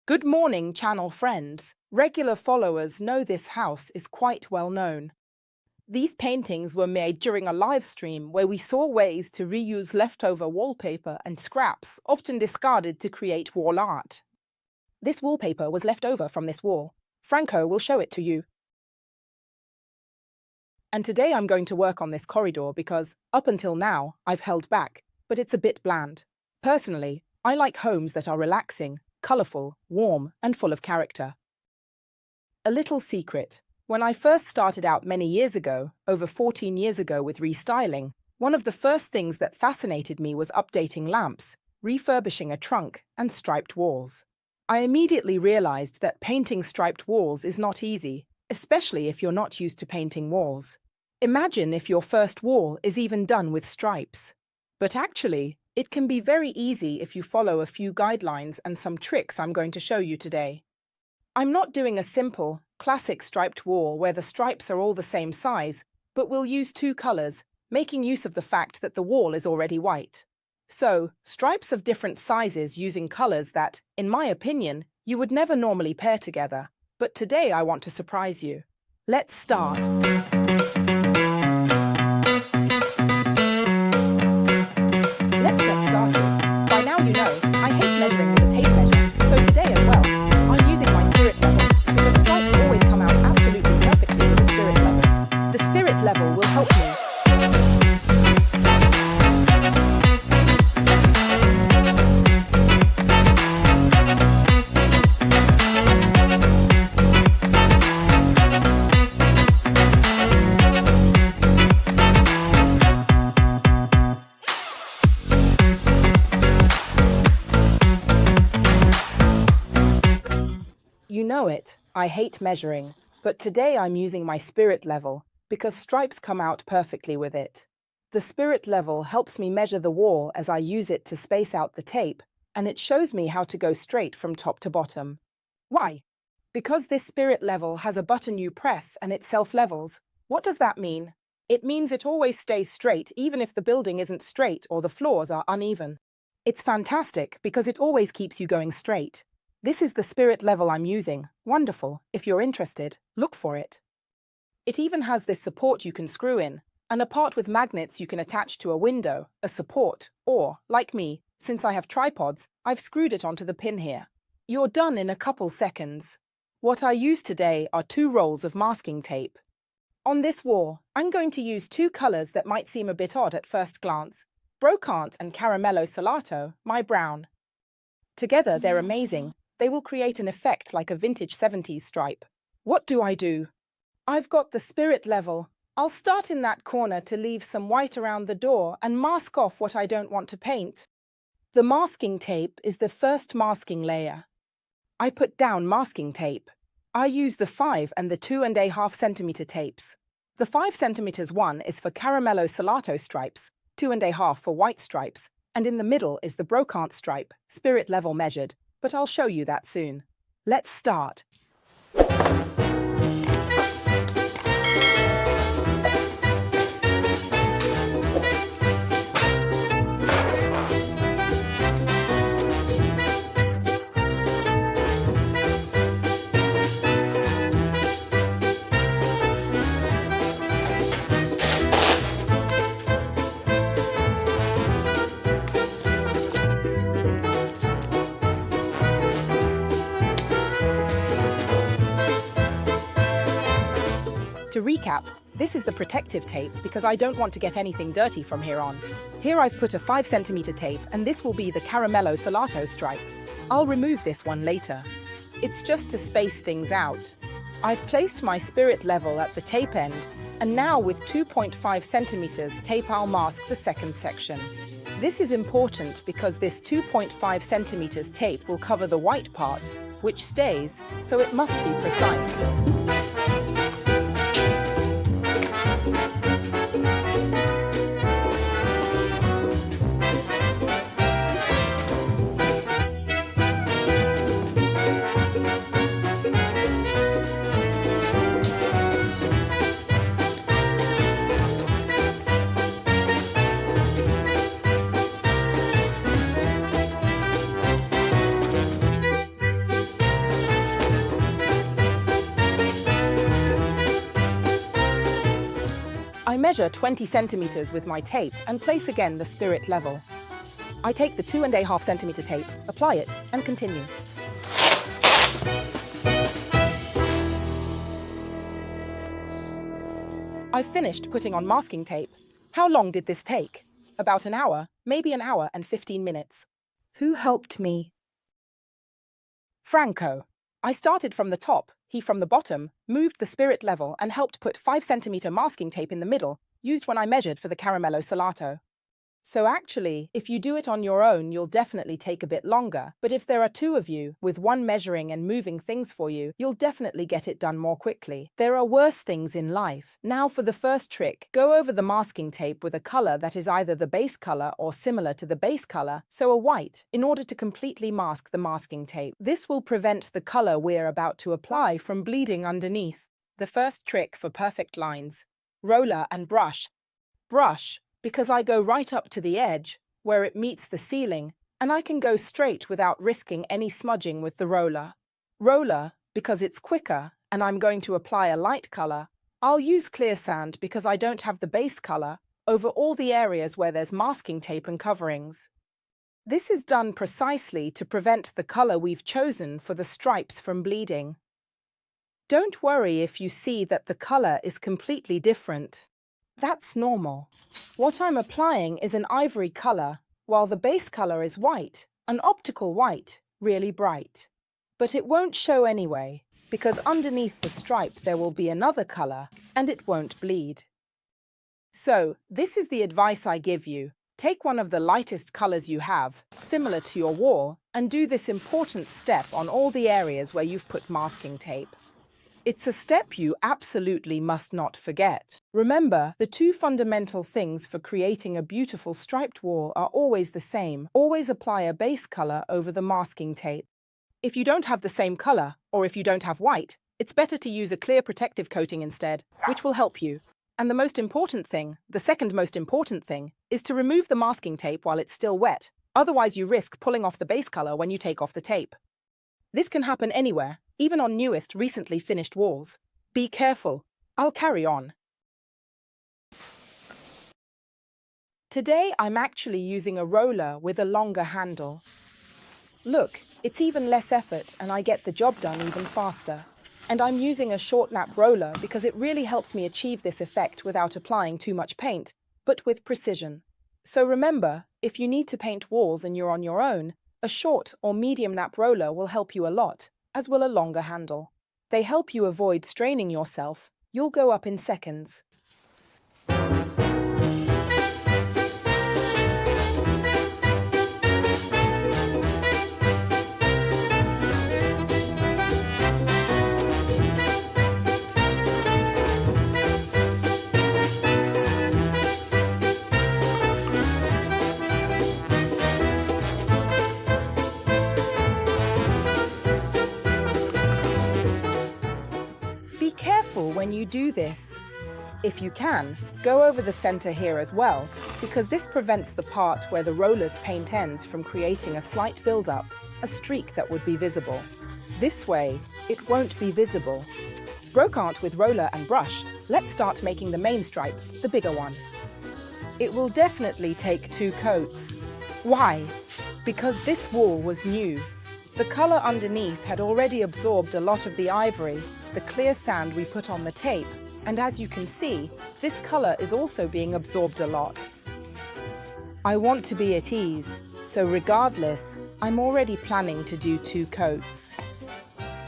Good morning, channel friends. Regular followers know this house is quite well known. These paintings were made during a live stream where we saw ways to reuse leftover wallpaper and scraps, often discarded to create wall art. This wallpaper was left over from this wall. Franco will show it to you. And today I'm going to work on this corridor because, up until now, I've held back, but it's a bit bland. Personally, I like homes that are relaxing, colourful, warm, and full of character. A little secret. When I first started out many years ago, over 14 years ago with restyling, one of the first things that fascinated me was updating lamps, refurbishing a trunk, and striped walls. I immediately realized that painting striped walls is not easy, especially if you're not used to painting walls. Imagine if your first wall is even done with stripes. But actually, it can be very easy if you follow a few guidelines and some tricks I'm going to show you today. I'm not doing a simple, classic striped wall where the stripes are all the same size, but we'll use two colors, making use of the fact that the wall is already white. So, stripes of different sizes using colors that, in my opinion, you would never normally pair together. But today I want to surprise you. Let's start. Let's get started. By now you know, I hate measuring with a tape measure, so today as well, I'm using my spirit level, because stripes always come out absolutely perfectly with the spirit level. The spirit level will help me. You know it, I hate measuring, but today I'm using my spirit level because stripes come out perfectly with it. The spirit level helps me measure the wall as I use it to space out the tape, and it shows me how to go straight from top to bottom. Why? Because this spirit level has a button you press and it self-levels. What does that mean? It means it always stays straight even if the building isn't straight or the floors are uneven. It's fantastic because it always keeps you going straight. This is the spirit level I'm using. Wonderful. If you're interested, look for it. It even has this support you can screw in, and a part with magnets you can attach to a window, a support, or, like me, since I have tripods, I've screwed it onto the pin here. You're done in a couple seconds. What I use today are 2 rolls of masking tape. On this wall, I'm going to use 2 colors that might seem a bit odd at first glance. Brocante and Caramello Salato, my brown. Together, they're amazing. They will create an effect like a vintage 70s stripe. What do? I've got the spirit level. I'll start in that corner to leave some white around the door and mask off what I don't want to paint. The masking tape is the first masking layer. I put down masking tape. I use the 5 and the 2.5 centimeter tapes. The 5 centimeters one is for Caramello Salato stripes, 2.5 for white stripes, and in the middle is the Brocante stripe, spirit level measured. But I'll show you that soon. Let's start. To recap, this is the protective tape because I don't want to get anything dirty from here on. Here I've put a 5 centimeter tape and this will be the Caramello Salato stripe. I'll remove this one later. It's just to space things out. I've placed my spirit level at the tape end and now with 2.5 centimeters tape I'll mask the second section. This is important because this 2.5 centimeters tape will cover the white part, which stays, so it must be precise. measure 20 centimeters with my tape and place again the spirit level. I take the 2.5 centimeter tape, apply it, and continue. I've finished putting on masking tape. How long did this take? About an hour, maybe an hour and 15 minutes. Who helped me? Franco. I started from the top, he from the bottom, moved the spirit level and helped put 5 centimeter masking tape in the middle, used when I measured for the Caramello Salato. So actually, if you do it on your own, you'll definitely take a bit longer. But if there are two of you, with one measuring and moving things for you, you'll definitely get it done more quickly. There are worse things in life. Now for the first trick, go over the masking tape with a color that is either the base color or similar to the base color, so a white, in order to completely mask the masking tape. This will prevent the color we're about to apply from bleeding underneath. The first trick for perfect lines. Roller and brush. Brush, because I go right up to the edge, where it meets the ceiling, and I can go straight without risking any smudging with the roller. Roller, because it's quicker, and I'm going to apply a light color. I'll use clear sand because I don't have the base color, over all the areas where there's masking tape and coverings. This is done precisely to prevent the color we've chosen for the stripes from bleeding. Don't worry if you see that the color is completely different. That's normal. What I'm applying is an ivory color, while the base color is white, an optical white, really bright. But it won't show anyway, because underneath the stripe there will be another color, and it won't bleed. So, this is the advice I give you. Take one of the lightest colors you have, similar to your wall, and do this important step on all the areas where you've put masking tape. It's a step you absolutely must not forget. Remember, the two fundamental things for creating a beautiful striped wall are always the same. Always apply a base color over the masking tape. If you don't have the same color, or if you don't have white, it's better to use a clear protective coating instead, which will help you. And the most important thing, the second most important thing, is to remove the masking tape while it's still wet. Otherwise you risk pulling off the base color when you take off the tape. This can happen anywhere, even on newest, recently finished walls. Be careful. I'll carry on. Today I'm actually using a roller with a longer handle. Look, it's even less effort and I get the job done even faster. And I'm using a short nap roller because it really helps me achieve this effect without applying too much paint, but with precision. So remember, if you need to paint walls and you're on your own, a short or medium nap roller will help you a lot, as will a longer handle. They help you avoid straining yourself. You'll go up in seconds. When you do this, if you can, go over the center here as well, because this prevents the part where the roller's paint ends from creating a slight build-up, a streak that would be visible. This way, it won't be visible. Brocante with roller and brush, let's start making the main stripe, the bigger one. It will definitely take 2 coats. Why? Because this wall was new. The color underneath had already absorbed a lot of the ivory, the clear sand we put on the tape, and as you can see, this color is also being absorbed a lot. I want to be at ease, so regardless, I'm already planning to do 2 coats.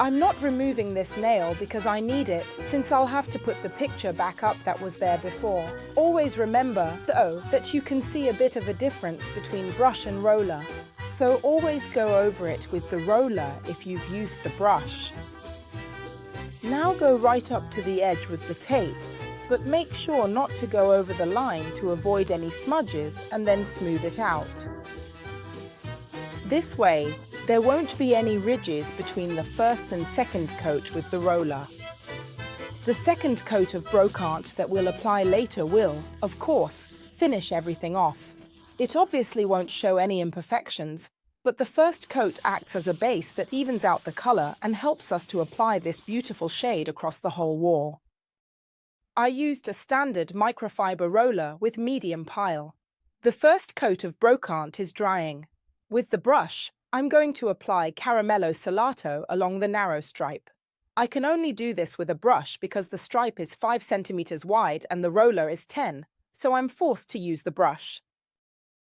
I'm not removing this nail because I need it, since I'll have to put the picture back up that was there before. Always remember, though, that you can see a bit of a difference between brush and roller, so always go over it with the roller if you've used the brush. Now go right up to the edge with the tape, but make sure not to go over the line to avoid any smudges and then smooth it out. This way, there won't be any ridges between the first and second coat with the roller. The second coat of Brocante that we'll apply later will, of course, finish everything off. It obviously won't show any imperfections, but the first coat acts as a base that evens out the color and helps us to apply this beautiful shade across the whole wall. I used a standard microfiber roller with medium pile. The first coat of Brocante is drying. With the brush, I'm going to apply Caramello Salato along the narrow stripe. I can only do this with a brush because the stripe is 5 centimeters wide and the roller is 10, so I'm forced to use the brush.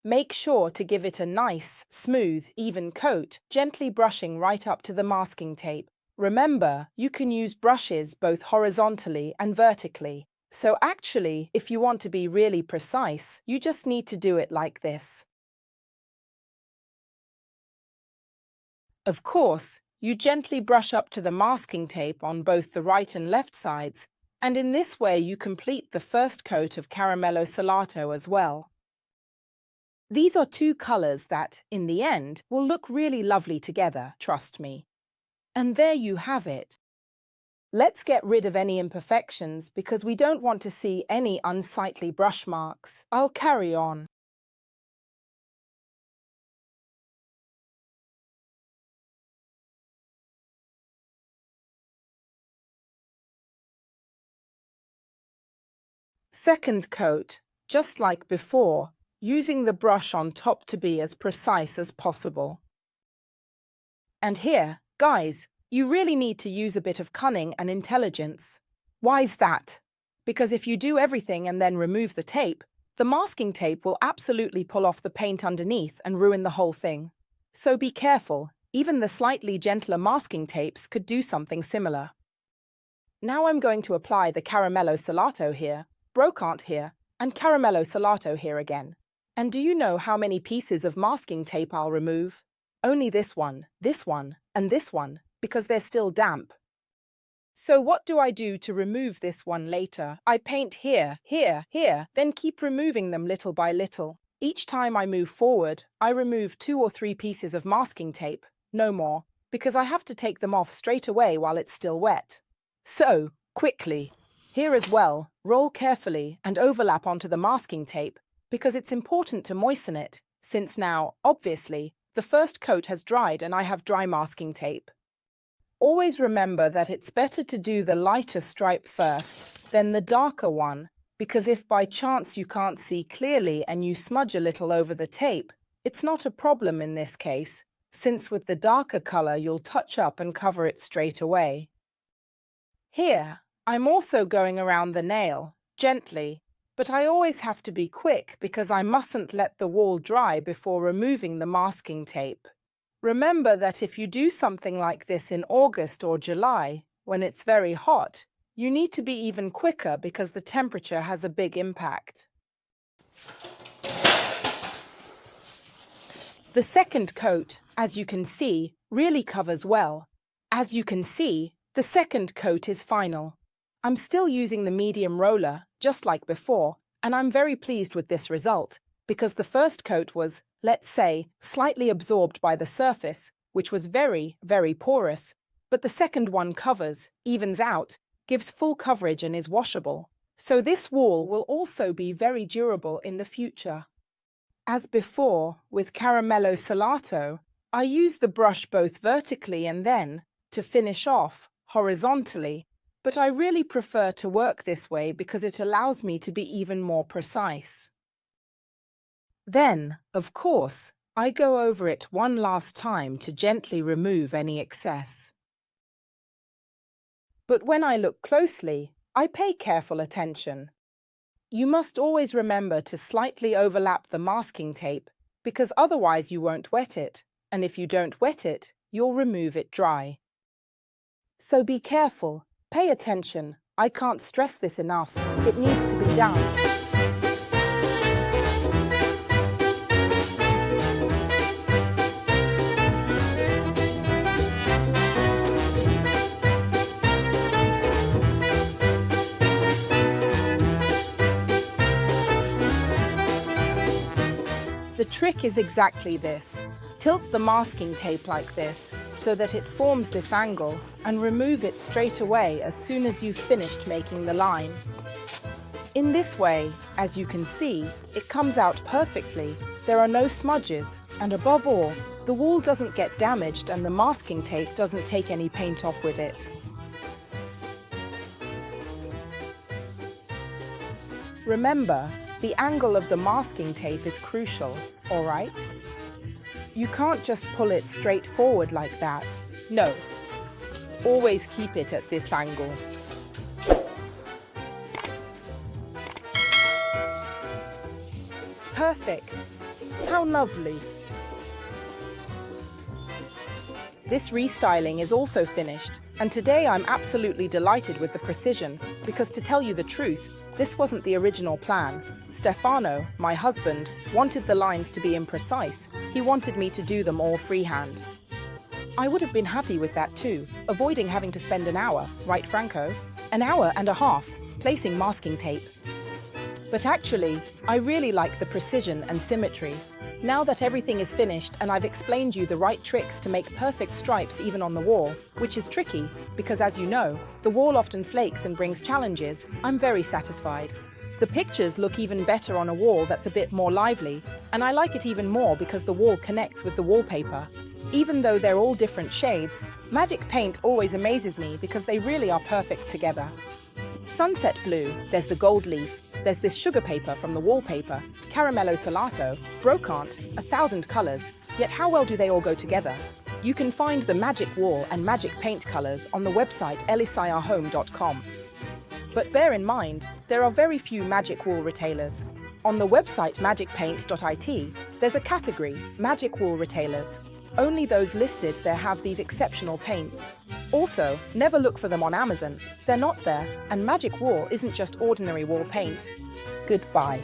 Make sure to give it a nice, smooth, even coat, gently brushing right up to the masking tape. Remember, you can use brushes both horizontally and vertically. So actually, if you want to be really precise, you just need to do it like this. Of course, you gently brush up to the masking tape on both the right and left sides, and in this way you complete the first coat of Caramello Salato as well. These are two colors that, in the end, will look really lovely together, trust me. And there you have it. Let's get rid of any imperfections because we don't want to see any unsightly brush marks. I'll carry on. Second coat, just like before, using the brush on top to be as precise as possible. And here, guys, you really need to use a bit of cunning and intelligence. Why's that? Because if you do everything and then remove the tape, the masking tape will absolutely pull off the paint underneath and ruin the whole thing. So be careful, even the slightly gentler masking tapes could do something similar. Now I'm going to apply the Caramello Salato here, Brocante here, and Caramello Salato here again. And do you know how many pieces of masking tape I'll remove? Only this one, and this one, because they're still damp. So what do I do to remove this one later? I paint here, then keep removing them little by little. Each time I move forward, I remove 2 or 3 pieces of masking tape, no more, because I have to take them off straight away while it's still wet. So, quickly. Here as well, roll carefully and overlap onto the masking tape, because it's important to moisten it, since now, obviously, the first coat has dried and I have dry masking tape. Always remember that it's better to do the lighter stripe first, then the darker one, because if by chance you can't see clearly and you smudge a little over the tape, it's not a problem in this case, since with the darker color you'll touch up and cover it straight away. Here, I'm also going around the nail, gently, but I always have to be quick because I mustn't let the wall dry before removing the masking tape. Remember that if you do something like this in August or July, when it's very hot, you need to be even quicker because the temperature has a big impact. The second coat, as you can see, really covers well. As you can see, the second coat is final. I'm still using the medium roller, just like before, and I'm very pleased with this result, because the first coat was, let's say, slightly absorbed by the surface, which was very, very porous, but the second one covers, evens out, gives full coverage and is washable. So this wall will also be very durable in the future. As before, with Caramello Salato, I use the brush both vertically and then, to finish off, horizontally, but I really prefer to work this way because it allows me to be even more precise. Then, of course, I go over it one last time to gently remove any excess. But when I look closely, I pay careful attention. You must always remember to slightly overlap the masking tape because otherwise you won't wet it, and if you don't wet it, you'll remove it dry. So be careful. Pay attention. I can't stress this enough. It needs to be done. The trick is exactly this. Tilt the masking tape like this, so that it forms this angle, and remove it straight away as soon as you've finished making the line. In this way, as you can see, it comes out perfectly. There are no smudges, and above all, the wall doesn't get damaged and the masking tape doesn't take any paint off with it. Remember, the angle of the masking tape is crucial, all right? You can't just pull it straight forward like that. No. Always keep it at this angle. Perfect. How lovely. This restyling is also finished, and today I'm absolutely delighted with the precision, because to tell you the truth, this wasn't the original plan. Stefano, my husband, wanted the lines to be imprecise. He wanted me to do them all freehand. I would have been happy with that too, avoiding having to spend an hour, right, Franco? An hour and a half, placing masking tape. But actually, I really like the precision and symmetry. Now that everything is finished and I've explained you the right tricks to make perfect stripes even on the wall, which is tricky because, as you know, the wall often flakes and brings challenges, I'm very satisfied. The pictures look even better on a wall that's a bit more lively, and I like it even more because the wall connects with the wallpaper. Even though they're all different shades, Magic Paint always amazes me because they really are perfect together. Sunset blue, there's the gold leaf, there's this sugar paper from the wallpaper, Caramello Salato, Brocante, 1,000 colors, yet how well do they all go together? You can find the Magic Wall and Magic Paint colors on the website elisa&MagicPaint.com. But bear in mind, there are very few Magic Wall retailers. On the website magicpaint.it, there's a category, Magic Wall Retailers. Only those listed there have these exceptional paints. Also, never look for them on Amazon. They're not there, and Magic Wall isn't just ordinary wall paint. Goodbye.